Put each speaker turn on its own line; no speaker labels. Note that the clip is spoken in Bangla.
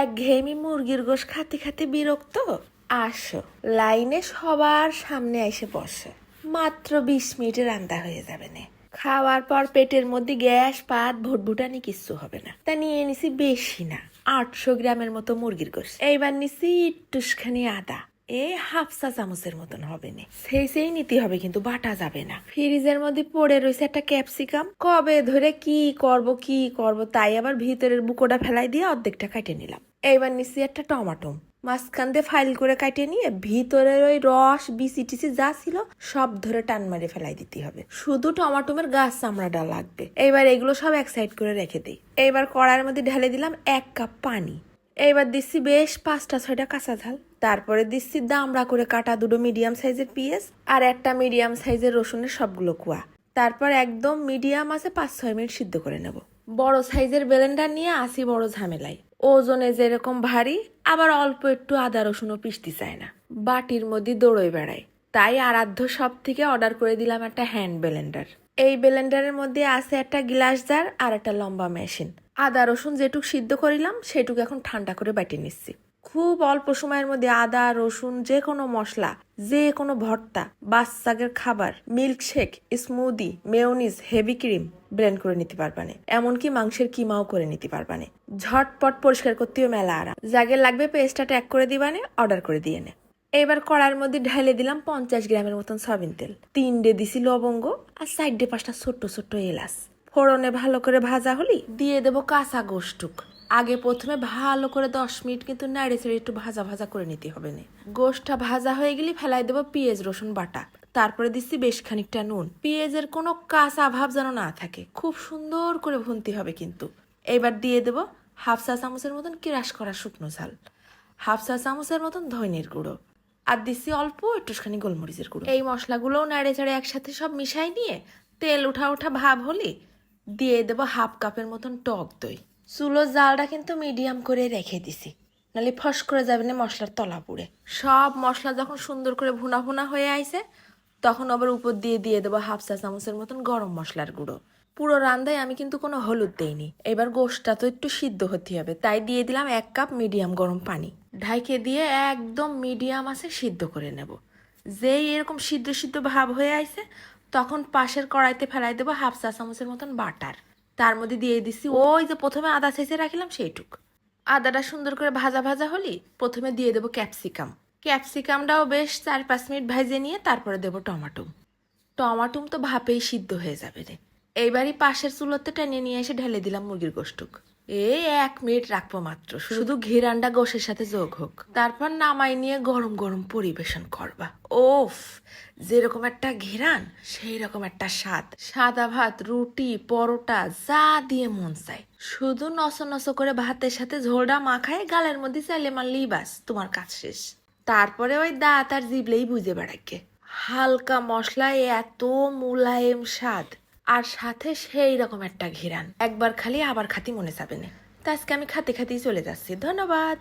একঘেয়েমি মুরগির গোশ খাতে খাতে বিরক্ত। আসো, লাইনে সবার সামনে এসে বসো। মাত্র 20 মিনিটে রান্না হয়ে যাবে না। খাওয়ার পর পেটের মধ্যে গ্যাস পাত ভুটভুটানি কিচ্ছু হবে না। তা নিয়ে নিছি বেশি না, 800 গ্রামের মতো মুরগির গোশ। এইবার নিছি একটুখানি আদা, হাফ চা চামচের মতন হবে না। সেই নিতে হবে, কিন্তু বাটা যাবে না। ফ্রিজের মধ্যে পড়ে রয়েছে একটা ক্যাপসিকাম, কবে ধরে কি করব তাই আবার ভিতরের বুকোটা ফেলাই দিয়ে অর্ধেকটা কাটে নিলাম। এইবার নিচ্ছি একটা টমাটো, মাঝখান দিয়ে ফাইল করে কাটে নিয়ে ভিতরের ওই রস বিচি টিচি যা ছিল সব ধরে টান মারে ফেলাই দিতে হবে। শুধু টমাটোমের গাছ চামড়াটা লাগবে। এইবার এগুলো সব এক সাইড করে রেখে দিই। এইবার কড়াইয়ের মধ্যে ঢেলে দিলাম 1 কাপ পানি। এইবার দিচ্ছি বেশ 5টা-6টা কাঁচা ঝাল। তারপরে দিচ্ছি দামড়া করে কাটা 2 মিডিয়াম সাইজের পেঁয়াজ আর একটা মিডিয়াম সাইজের রসুনের সবগুলো কোয়া। তারপর একদম মিডিয়াম আছে 5-6 মিনিট সিদ্ধ করে নেব। বড় সাইজের ব্লেন্ডার নিয়ে আসি বড় ঝামেলায়। ওজনে যেরকম ভারী, আবার অল্প একটু আদা রসুনও পিষতে চায় না, বাটির মধ্যে দৌড়ই বেড়ায়। তাই আরাধ্য সব থেকে অর্ডার করে দিলাম একটা হ্যান্ড ব্লেন্ডার। এই ব্লেন্ডারের মধ্যে আছে একটা গ্লাস জার আর একটা লম্বা মেশিন। আদা রসুন যেটুক সিদ্ধ করিলাম সেটুকু এখন ঠান্ডা করে বাটি নিচ্ছি। খুব অল্প সময়ের মধ্যে আদা রসুন, যে কোনো মশলা, যে কোনো ভর্তা, বাচ্চাদের খাবার, milkshake, smoothie, mayonnaise, heavy cream blend করে নিতে পারবানে। এমনকি মাংসের কিমাও করে নিতে পারবানে। ঝটপট পরিষ্কার করতেও মেলা আরাম। যাকে লাগবে পেস্টটা ট্যাগ করে দিবানে, অর্ডার করে দিয়ে নে। এবার কড়াইয়ের মধ্যে ঢেলে দিলাম 50 গ্রামের মতন সয়াবিন তেল। 3টে দিছি লবঙ্গ আর 4-5টা ছোট্ট ছোট্ট এলাচ। ফোড়নে ভালো করে ভাজা হলি দিয়ে দেবো কাঁচা গোশটুক। আগে প্রথমে ভালো করে 10 মিনিট কিন্তু নাড়ে চেড়ে একটু ভাজা ভাজা করে নিতে হবে না। গোশটা ভাজা হয়ে গেলে ফেলাই দেবো পেঁয়াজ রসুন বাটা। তারপরে দিচ্ছি বেশ খানিকটা নুন। পেঁয়াজের কোনো কাঁচা ভাব যেন না থাকে, খুব সুন্দর করে ভুনতে হবে কিন্তু। এবার দিয়ে দেবো হাফ চা চামচের মতন ক্রাশ করা শুকনো ঝাল, হাফ চা চামচের মতন ধনিয়ার গুঁড়ো, আর দিচ্ছি অল্প একটুখানি গোলমরিচের গুঁড়ো। এই মশলাগুলোও নাড়ে চাড়ে একসাথে সব মিশাই নিয়ে তেল উঠা উঠা ভাব হলে দিয়ে দেবো হাফ কাপের মতন টক দই। চুলোর জালটা কিন্তু মিডিয়াম করে রেখে দিছি, নাহলে ফস করে যাবে না মশলার তলা পুড়ে। সব মশলা যখন সুন্দর করে ভুনা ভুনা হয়ে আইছে তখন আবার উপর দিয়ে দেবো হাফ চা চামচের মতন গরম মশলার গুঁড়ো। পুরো রান্দায় আমি কিন্তু কোনো হলুদ দেইনি। এবার গোশটা তো একটু সিদ্ধ হতে হবে, তাই দিয়ে দিলাম 1 কাপ মিডিয়াম গরম পানি। ঢাইকে দিয়ে একদম মিডিয়াম আছে সিদ্ধ করে নেব। যেই এরকম সিদ্ধ সিদ্ধ ভাব হয়ে আইছে তখন পাশের কড়াইতে ফেলাই দেবো হাফ চা চামচের মতন বাটার। তার মধ্যে দিয়ে দিছি ওই যে প্রথমে আদা ছেঁচে রাখিলাম সেইটুক। আদাটা সুন্দর করে ভাজা ভাজা হলি প্রথমে দিয়ে দেবো ক্যাপসিকামটাও বেশ 4-5 মিনিট ভেজে নিয়ে তারপরে দেবো টমাটো তো ভাপেই সিদ্ধ হয়ে যাবে রে। এইবারই পাশের চুলোতে টেনে নিয়ে এসে ঢেলে দিলাম মুরগির গোশটুক। 1 মিনিট রাখবো মাত্র, শুধু ঘিরানটা গোশের সাথে যোগ হোক। তারপর নামাই নিয়ে গরম গরম পরিবেশন করবা। ওফ, যেরকম একটা ঘিরান সেই রকম একটা স্বাদ। সাদা ভাত, রুটি, পরোটা যা দিয়ে মন চায়, শুধু নসো নসো করে ভাতের সাথে ঝোলটা মাখায় গালের মধ্যে চাইলে মারলেই বাস, তোমার কাজ শেষ। তারপরে ওই দাঁত আর জিভলেই বুঝে বেড়াকে। হালকা মশলায় এত মুলায়েম স্বাদ, আর সাথে সেই রকম একটা ঘিরান, একবার খালি আবার খাতি মনে যাবে না। তা আজকে আমি খাতে খাতেই চলে যাচ্ছি। ধন্যবাদ।